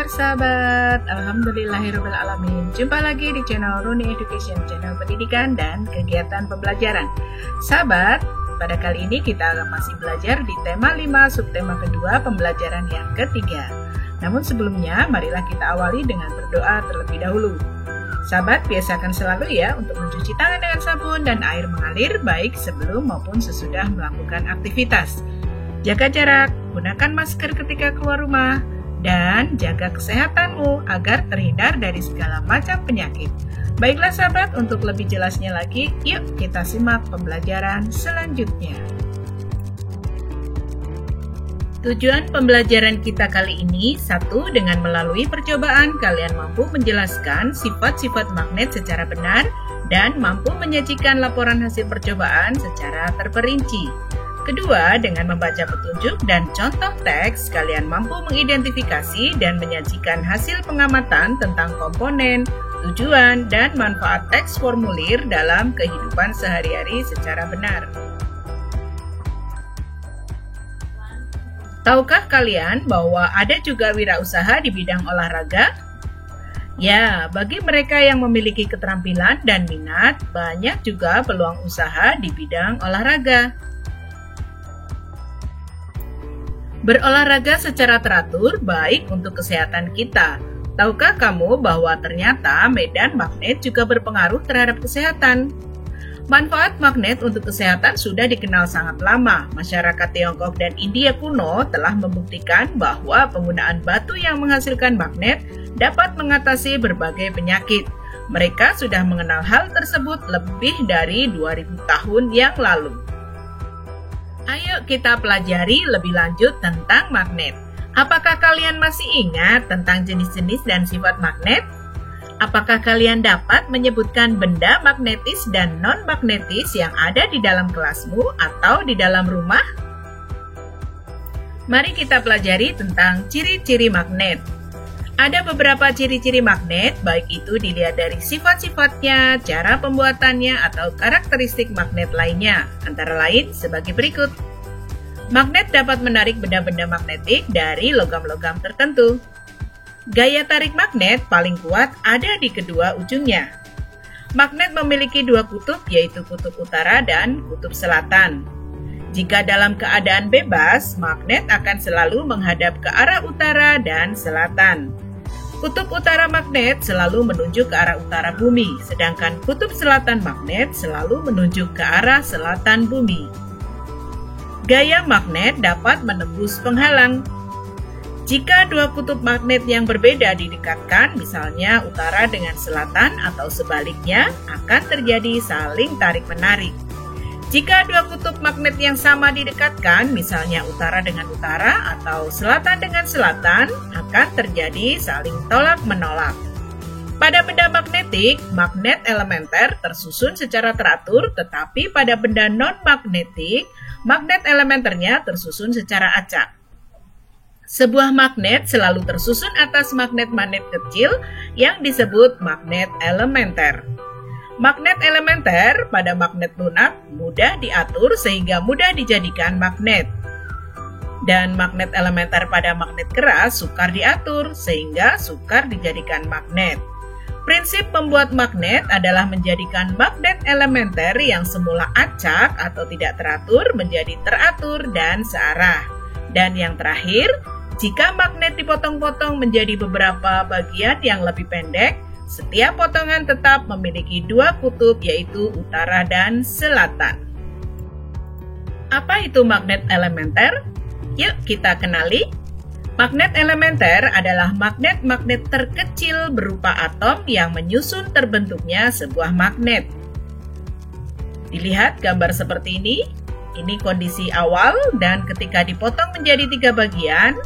kabar sahabat? Alhamdulillahirrahmanirrahim. Jumpa lagi di channel Runi Education, channel pendidikan dan kegiatan pembelajaran. Sahabat, pada kali ini kita masih belajar di tema 5 subtema kedua pembelajaran yang ketiga. Namun sebelumnya, marilah kita awali dengan berdoa terlebih dahulu. Sahabat, biasakan selalu ya untuk mencuci tangan dengan sabun dan air mengalir baik sebelum maupun sesudah melakukan aktivitas. Jaga jarak, gunakan masker ketika keluar rumah, dan jaga kesehatanmu agar terhindar dari segala macam penyakit. Baiklah sahabat, untuk lebih jelasnya lagi, yuk kita simak pembelajaran selanjutnya. Tujuan pembelajaran kita kali ini, 1. Dengan melalui percobaan, kalian mampu menjelaskan sifat-sifat magnet secara benar dan mampu menyajikan laporan hasil percobaan secara terperinci. Kedua, dengan membaca petunjuk dan contoh teks, kalian mampu mengidentifikasi dan menyajikan hasil pengamatan tentang komponen, tujuan, dan manfaat teks formulir dalam kehidupan sehari-hari secara benar. Tahukah kalian bahwa ada juga wirausaha di bidang olahraga? Ya, bagi mereka yang memiliki keterampilan dan minat, banyak juga peluang usaha di bidang olahraga. Berolahraga secara teratur baik untuk kesehatan kita. Tahukah kamu bahwa ternyata medan magnet juga berpengaruh terhadap kesehatan? Manfaat magnet untuk kesehatan sudah dikenal sangat lama. Masyarakat Tiongkok dan India kuno telah membuktikan bahwa penggunaan batu yang menghasilkan magnet dapat mengatasi berbagai penyakit. Mereka sudah mengenal hal tersebut lebih dari 2000 tahun yang lalu. Ayo kita pelajari lebih lanjut tentang magnet. Apakah kalian masih ingat tentang jenis-jenis dan sifat magnet? Apakah kalian dapat menyebutkan benda magnetis dan non-magnetis yang ada di dalam kelasmu atau di dalam rumah? Mari kita pelajari tentang ciri-ciri magnet. Ada beberapa ciri-ciri magnet, baik itu dilihat dari sifat-sifatnya, cara pembuatannya, atau karakteristik magnet lainnya, antara lain sebagai berikut. Magnet dapat menarik benda-benda magnetik dari logam-logam tertentu. Gaya tarik magnet paling kuat ada di kedua ujungnya. Magnet memiliki dua kutub, yaitu kutub utara dan kutub selatan. Jika dalam keadaan bebas, magnet akan selalu menghadap ke arah utara dan selatan. Kutub utara magnet selalu menunjuk ke arah utara bumi, sedangkan kutub selatan magnet selalu menunjuk ke arah selatan bumi. Gaya magnet dapat menembus penghalang. Jika dua kutub magnet yang berbeda didekatkan, misalnya utara dengan selatan atau sebaliknya, akan terjadi saling tarik-menarik. Jika dua kutub magnet yang sama didekatkan, misalnya utara dengan utara atau selatan dengan selatan, akan terjadi saling tolak-menolak. Pada benda magnetik, magnet elementer tersusun secara teratur, tetapi pada benda non-magnetik, magnet elementernya tersusun secara acak. Sebuah magnet selalu tersusun atas magnet-magnet kecil yang disebut magnet elementer. Magnet elementer pada magnet lunak mudah diatur sehingga mudah dijadikan magnet. Dan magnet elementer pada magnet keras sukar diatur sehingga sukar dijadikan magnet. Prinsip pembuat magnet adalah menjadikan magnet elementer yang semula acak atau tidak teratur menjadi teratur dan searah. Dan yang terakhir, jika magnet dipotong-potong menjadi beberapa bagian yang lebih pendek, setiap potongan tetap memiliki dua kutub, yaitu utara dan selatan. Apa itu magnet elementer? Yuk kita kenali. Magnet elementer adalah magnet-magnet terkecil berupa atom yang menyusun terbentuknya sebuah magnet. Dilihat gambar seperti ini. Ini kondisi awal, dan ketika dipotong menjadi 3 bagian,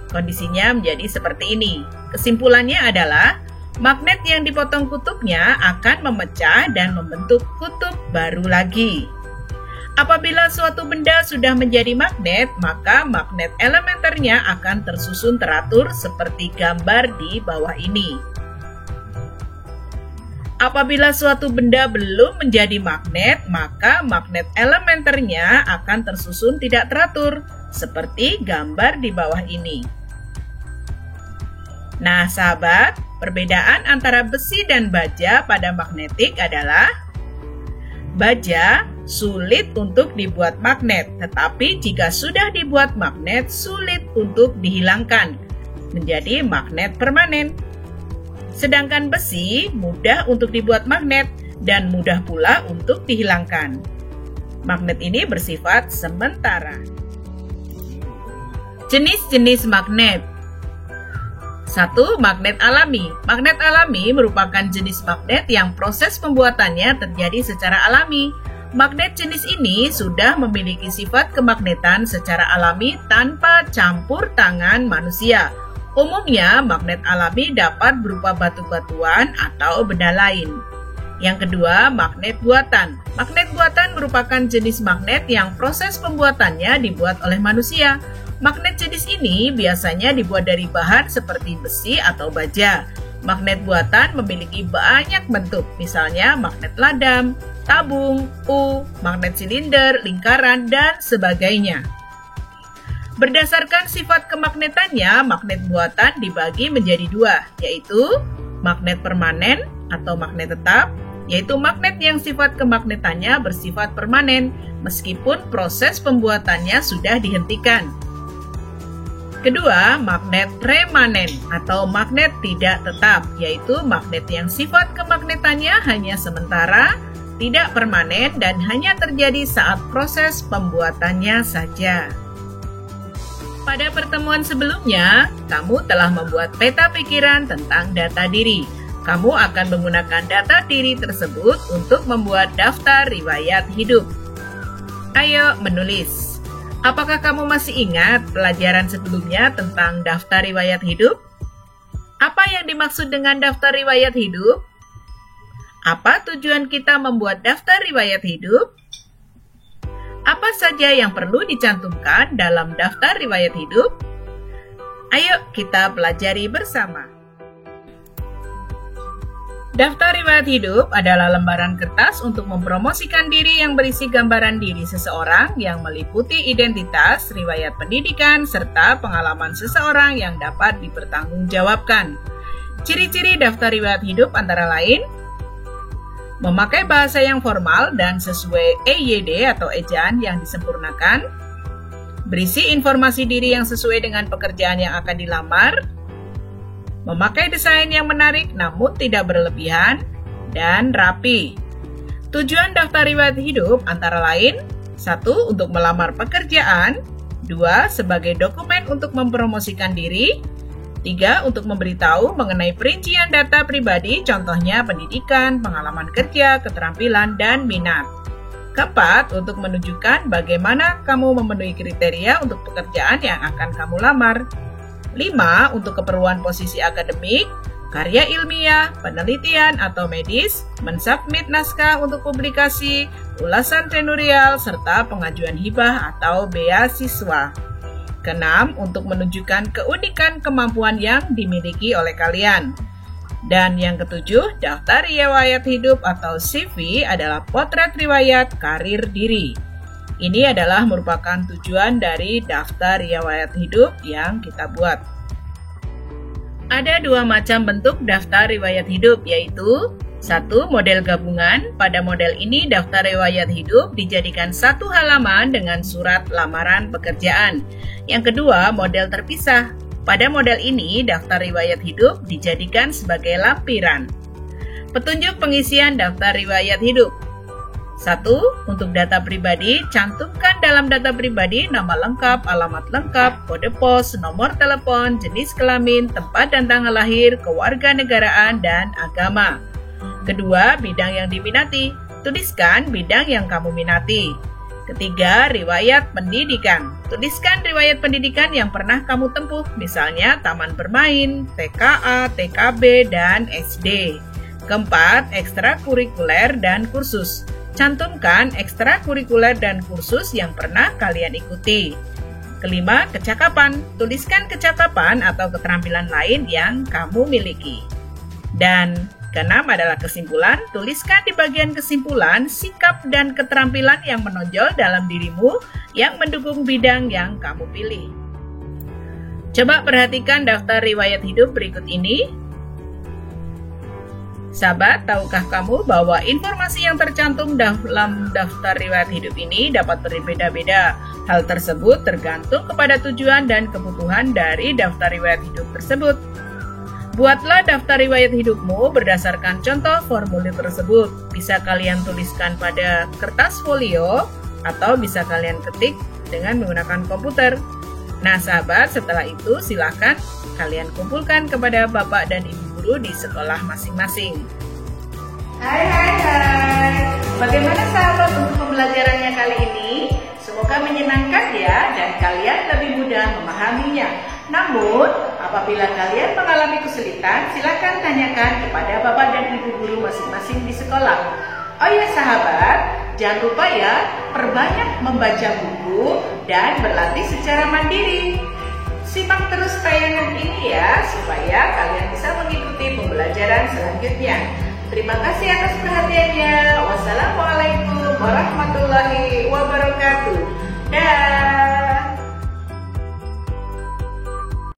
kondisinya menjadi seperti ini. Kesimpulannya adalah magnet yang dipotong kutubnya akan memecah dan membentuk kutub baru lagi. Apabila suatu benda sudah menjadi magnet, maka magnet elementernya akan tersusun teratur seperti gambar di bawah ini. Apabila suatu benda belum menjadi magnet, maka magnet elementernya akan tersusun tidak teratur, seperti gambar di bawah ini. Nah, sahabat, perbedaan antara besi dan baja pada magnetik adalah baja sulit untuk dibuat magnet, tetapi jika sudah dibuat magnet sulit untuk dihilangkan, menjadi magnet permanen. Sedangkan besi mudah untuk dibuat magnet dan mudah pula untuk dihilangkan. Magnet ini bersifat sementara. Jenis-jenis magnet. 1. Magnet alami. Magnet alami merupakan jenis magnet yang proses pembuatannya terjadi secara alami. Magnet jenis ini sudah memiliki sifat kemagnetan secara alami tanpa campur tangan manusia. Umumnya, magnet alami dapat berupa batu-batuan atau benda lain. Yang kedua, magnet buatan. Magnet buatan merupakan jenis magnet yang proses pembuatannya dibuat oleh manusia. Magnet jenis ini biasanya dibuat dari bahan seperti besi atau baja. Magnet buatan memiliki banyak bentuk, misalnya magnet ladam, tabung, magnet silinder, lingkaran, dan sebagainya. Berdasarkan sifat kemagnetannya, magnet buatan dibagi menjadi dua, yaitu magnet permanen atau magnet tetap, yaitu magnet yang sifat kemagnetannya bersifat permanen meskipun proses pembuatannya sudah dihentikan. Kedua, magnet remanen atau magnet tidak tetap, yaitu magnet yang sifat kemagnetannya hanya sementara, tidak permanen, dan hanya terjadi saat proses pembuatannya saja. Pada pertemuan sebelumnya, kamu telah membuat peta pikiran tentang data diri. Kamu akan menggunakan data diri tersebut untuk membuat daftar riwayat hidup. Ayo menulis. Apakah kamu masih ingat pelajaran sebelumnya tentang daftar riwayat hidup? Apa yang dimaksud dengan daftar riwayat hidup? Apa tujuan kita membuat daftar riwayat hidup? Apa saja yang perlu dicantumkan dalam daftar riwayat hidup? Ayo kita pelajari bersama. Daftar riwayat hidup adalah lembaran kertas untuk mempromosikan diri yang berisi gambaran diri seseorang yang meliputi identitas, riwayat pendidikan, serta pengalaman seseorang yang dapat dipertanggungjawabkan. Ciri-ciri daftar riwayat hidup antara lain: memakai bahasa yang formal dan sesuai EYD atau ejaan yang disempurnakan, berisi informasi diri yang sesuai dengan pekerjaan yang akan dilamar, memakai desain yang menarik namun tidak berlebihan, dan rapi. Tujuan daftar riwayat hidup antara lain: 1. Untuk melamar pekerjaan, 2. Sebagai dokumen untuk mempromosikan diri, 3. Untuk memberitahu mengenai perincian data pribadi, contohnya pendidikan, pengalaman kerja, keterampilan, dan minat. 4. Untuk menunjukkan bagaimana kamu memenuhi kriteria untuk pekerjaan yang akan kamu lamar. 5. Untuk keperluan posisi akademik, karya ilmiah, penelitian atau medis, mensubmit naskah untuk publikasi, ulasan tenurial, serta pengajuan hibah atau beasiswa. 6. Untuk menunjukkan keunikan kemampuan yang dimiliki oleh kalian. Dan yang ketujuh, daftar riwayat hidup atau CV adalah potret riwayat karir diri. Ini adalah merupakan tujuan dari daftar riwayat hidup yang kita buat. Ada dua macam bentuk daftar riwayat hidup, yaitu 1. Model gabungan. Pada model ini, daftar riwayat hidup dijadikan satu halaman dengan surat lamaran pekerjaan. Yang kedua, model terpisah. Pada model ini, daftar riwayat hidup dijadikan sebagai lampiran. Petunjuk pengisian daftar riwayat hidup. 1. Untuk data pribadi, cantumkan dalam data pribadi nama lengkap, alamat lengkap, kode pos, nomor telepon, jenis kelamin, tempat dan tanggal lahir, kewarganegaraan, dan agama. Kedua, bidang yang diminati. Tuliskan bidang yang kamu minati. Ketiga, riwayat pendidikan. Tuliskan riwayat pendidikan yang pernah kamu tempuh, misalnya taman bermain, TKA, TKB, dan SD. Keempat, ekstrakurikuler dan kursus. Cantumkan ekstrakurikuler dan kursus yang pernah kalian ikuti. Kelima, kecakapan. Tuliskan kecakapan atau keterampilan lain yang kamu miliki. Dan keenam adalah kesimpulan. Tuliskan di bagian kesimpulan sikap dan keterampilan yang menonjol dalam dirimu yang mendukung bidang yang kamu pilih. Coba perhatikan daftar riwayat hidup berikut ini. Sahabat, tahukah kamu bahwa informasi yang tercantum dalam daftar riwayat hidup ini dapat berbeda-beda? Hal tersebut tergantung kepada tujuan dan kebutuhan dari daftar riwayat hidup tersebut. Buatlah daftar riwayat hidupmu berdasarkan contoh formulir tersebut. Bisa kalian tuliskan pada kertas folio atau bisa kalian ketik dengan menggunakan komputer. Nah sahabat, setelah itu silakan kalian kumpulkan kepada Bapak dan Ibu guru di sekolah masing-masing. Hai. Bagaimana sahabat untuk pembelajarannya kali ini? Semoga menyenangkan ya dan kalian lebih mudah memahaminya. Namun, apabila kalian mengalami kesulitan, silakan tanyakan kepada Bapak dan Ibu guru masing-masing di sekolah. Oh ya sahabat, jangan lupa ya, perbanyak membaca buku dan berlatih secara mandiri. Simak terus tayangan ini ya, supaya kalian bisa mengikuti pembelajaran selanjutnya. Terima kasih atas perhatiannya. Wassalamualaikum warahmatullahi wabarakatuh. Dah.